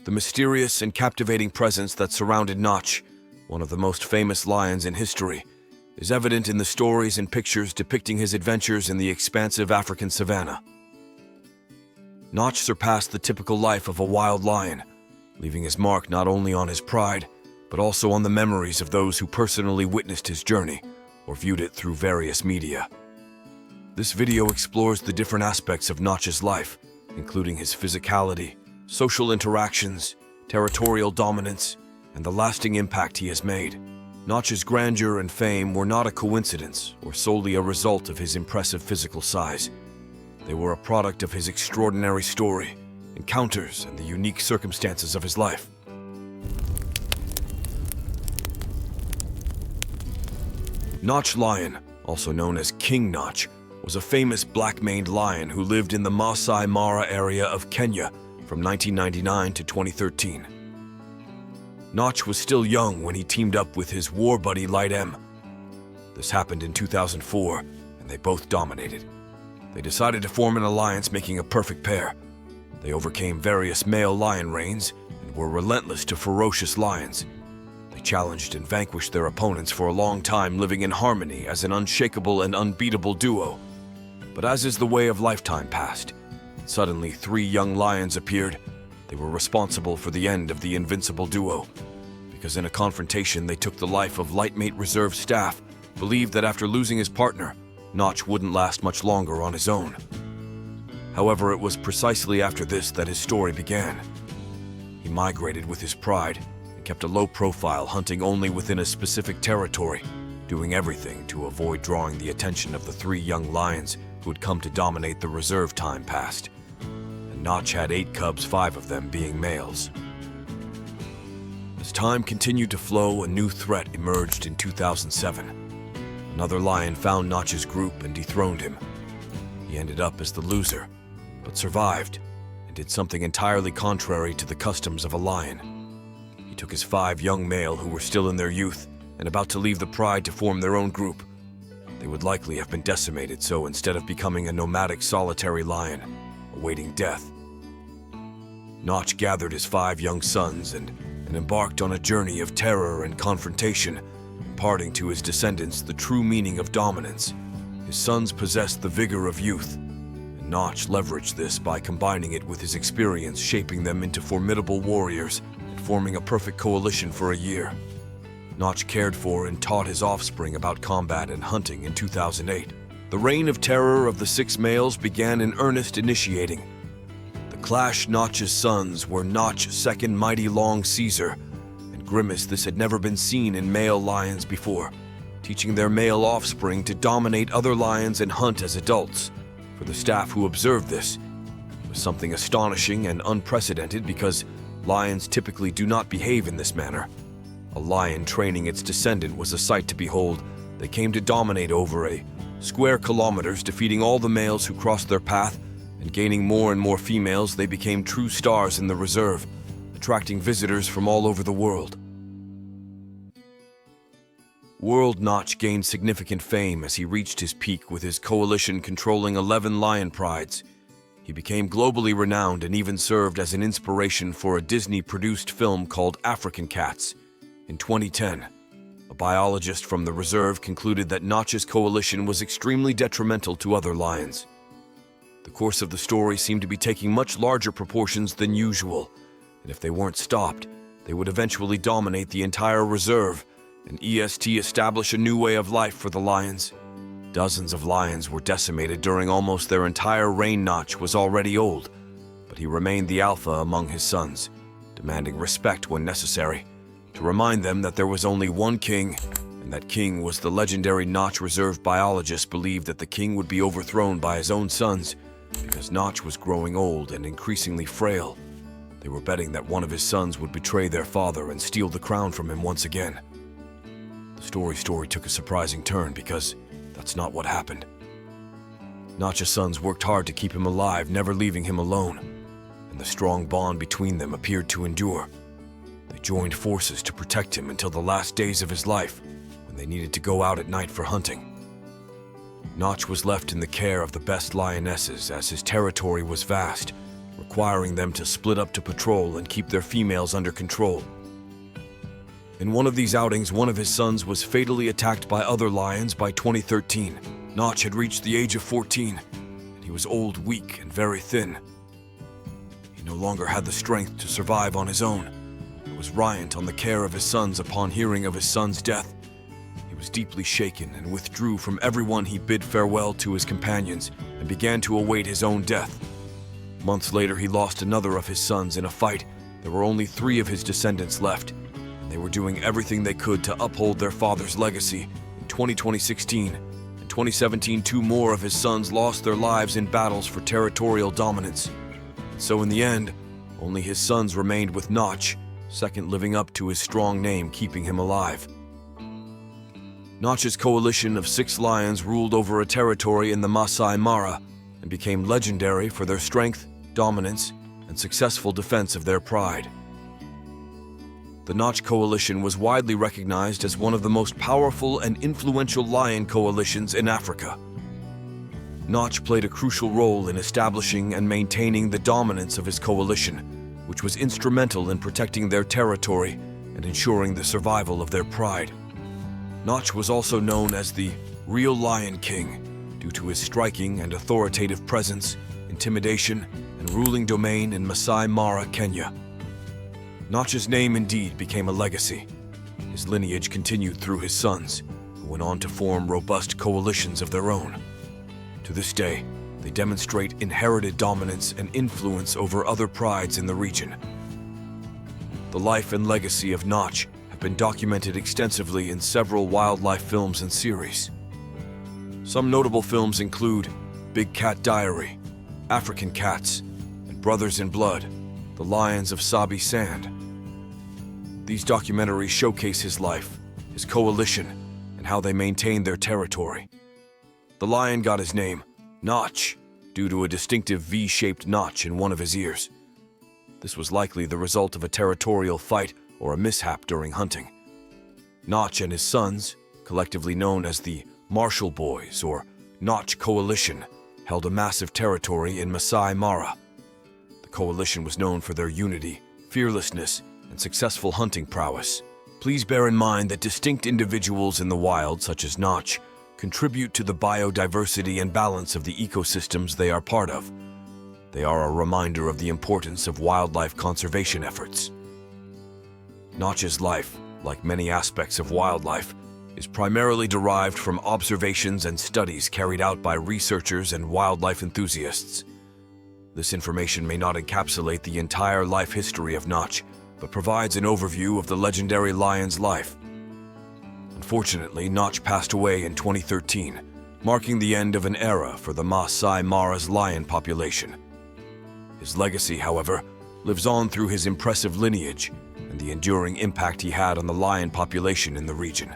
The mysterious and captivating presence that surrounded Notch, one of the most famous lions in history, is evident in the stories and pictures depicting his adventures in the expansive African savannah. Notch surpassed the typical life of a wild lion, leaving his mark not only on his pride, but also on the memories of those who personally witnessed his journey or viewed it through various media. This video explores the different aspects of Notch's life, including his physicality, social interactions, territorial dominance, and the lasting impact he has made. Notch's grandeur and fame were not a coincidence or solely a result of his impressive physical size. They were a product of his extraordinary story, encounters, and the unique circumstances of his life. Notch Lion, also known as King Notch, was a famous black-maned lion who lived in the Maasai Mara area of Kenya from 1999 to 2013. Notch was still young when he teamed up with his war buddy Light M. This happened in 2004, and they both dominated. They decided to form an alliance, making a perfect pair. They overcame various male lion reigns and were relentless to ferocious lions. They challenged and vanquished their opponents for a long time, living in harmony as an unshakable and unbeatable duo. But as is the way of life, time passed. Suddenly, 3 young lions appeared. They were responsible for the end of the invincible duo, because in a confrontation they took the life of Lightmate Reserve staff, believed that after losing his partner, Notch wouldn't last much longer on his own. However, it was precisely after this that his story began. He migrated with his pride and kept a low profile, hunting only within a specific territory, doing everything to avoid drawing the attention of the 3 young lions who had come to dominate the reserve. Time passed, and Notch had 8 cubs, 5 of them being males. As time continued to flow, a new threat emerged in 2007. Another lion found Notch's group and dethroned him. He ended up as the loser, but survived and did something entirely contrary to the customs of a lion. He took his 5 young male who were still in their youth and about to leave the pride to form their own group. They would likely have been decimated, so instead of becoming a nomadic solitary lion, awaiting death, Notch gathered his 5 young sons and embarked on a journey of terror and confrontation, imparting to his descendants the true meaning of dominance. His sons possessed the vigor of youth, and Notch leveraged this by combining it with his experience, shaping them into formidable warriors and forming a perfect coalition for a year. Notch cared for and taught his offspring about combat and hunting in 2008. The reign of terror of the 6 males began in earnest, initiating. The clash Notch's sons were Notch's second mighty Long Caesar, and Grimace. This had never been seen in male lions before, teaching their male offspring to dominate other lions and hunt as adults. For the staff who observed this, it was something astonishing and unprecedented, because lions typically do not behave in this manner. A lion training its descendant was a sight to behold. They came to dominate over a square kilometers, defeating all the males who crossed their path, and gaining more and more females. They became true stars in the reserve, attracting visitors from all over the world. World Notch gained significant fame as he reached his peak, with his coalition controlling 11 lion prides. He became globally renowned and even served as an inspiration for a Disney-produced film called African Cats. In 2010, a biologist from the reserve concluded that Notch's coalition was extremely detrimental to other lions. The course of the story seemed to be taking much larger proportions than usual, and if they weren't stopped, they would eventually dominate the entire reserve and establish a new way of life for the lions. Dozens of lions were decimated during almost their entire reign. Notch was already old, but he remained the alpha among his sons, demanding respect when necessary, to remind them that there was only one king, and that king was the legendary Notch. Reserve biologists believed that the king would be overthrown by his own sons, because Notch was growing old and increasingly frail. They were betting that one of his sons would betray their father and steal the crown from him once again. The story took a surprising turn, because that's not what happened. Notch's sons worked hard to keep him alive, never leaving him alone, and the strong bond between them appeared to endure. They joined forces to protect him until the last days of his life, when they needed to go out at night for hunting. Notch was left in the care of the best lionesses, as his territory was vast, requiring them to split up to patrol and keep their females under control. In one of these outings, one of his sons was fatally attacked by other lions by 2013. Notch had reached the age of 14, and he was old, weak, and very thin. He no longer had the strength to survive on his own. It was reliant on the care of his sons. Upon hearing of his son's death, he was deeply shaken and withdrew from everyone. He bid farewell to his companions and began to await his own death. Months later, he lost another of his sons in a fight. There were only 3 of his descendants left. They were doing everything they could to uphold their father's legacy. In 2016 and 2017, 2 more of his sons lost their lives in battles for territorial dominance. And so in the end, only his sons remained with Notch, second living up to his strong name, keeping him alive. Notch's coalition of 6 lions ruled over a territory in the Maasai Mara and became legendary for their strength, dominance, and successful defense of their pride. The Notch coalition was widely recognized as one of the most powerful and influential lion coalitions in Africa. Notch played a crucial role in establishing and maintaining the dominance of his coalition, which was instrumental in protecting their territory and ensuring the survival of their pride. Notch was also known as the Real Lion King due to his striking and authoritative presence, intimidation, and ruling domain in Maasai Mara, Kenya. Notch's name indeed became a legacy. His lineage continued through his sons, who went on to form robust coalitions of their own. To this day, they demonstrate inherited dominance and influence over other prides in the region. The life and legacy of Notch have been documented extensively in several wildlife films and series. Some notable films include Big Cat Diary, African Cats, and Brothers in Blood, The Lions of Sabi Sand. These documentaries showcase his life, his coalition, and how they maintained their territory. The lion got his name, Notch, due to a distinctive V-shaped notch in one of his ears. This was likely the result of a territorial fight or a mishap during hunting. Notch and his sons, collectively known as the Marshall Boys or Notch Coalition, held a massive territory in Maasai Mara. The coalition was known for their unity, fearlessness, and successful hunting prowess. Please bear in mind that distinct individuals in the wild, such as Notch, contribute to the biodiversity and balance of the ecosystems they are part of. They are a reminder of the importance of wildlife conservation efforts. Notch's life, like many aspects of wildlife, is primarily derived from observations and studies carried out by researchers and wildlife enthusiasts. This information may not encapsulate the entire life history of Notch, but provides an overview of the legendary lion's life. Unfortunately, Notch passed away in 2013, marking the end of an era for the Maasai Mara's lion population. His legacy, however, lives on through his impressive lineage and the enduring impact he had on the lion population in the region.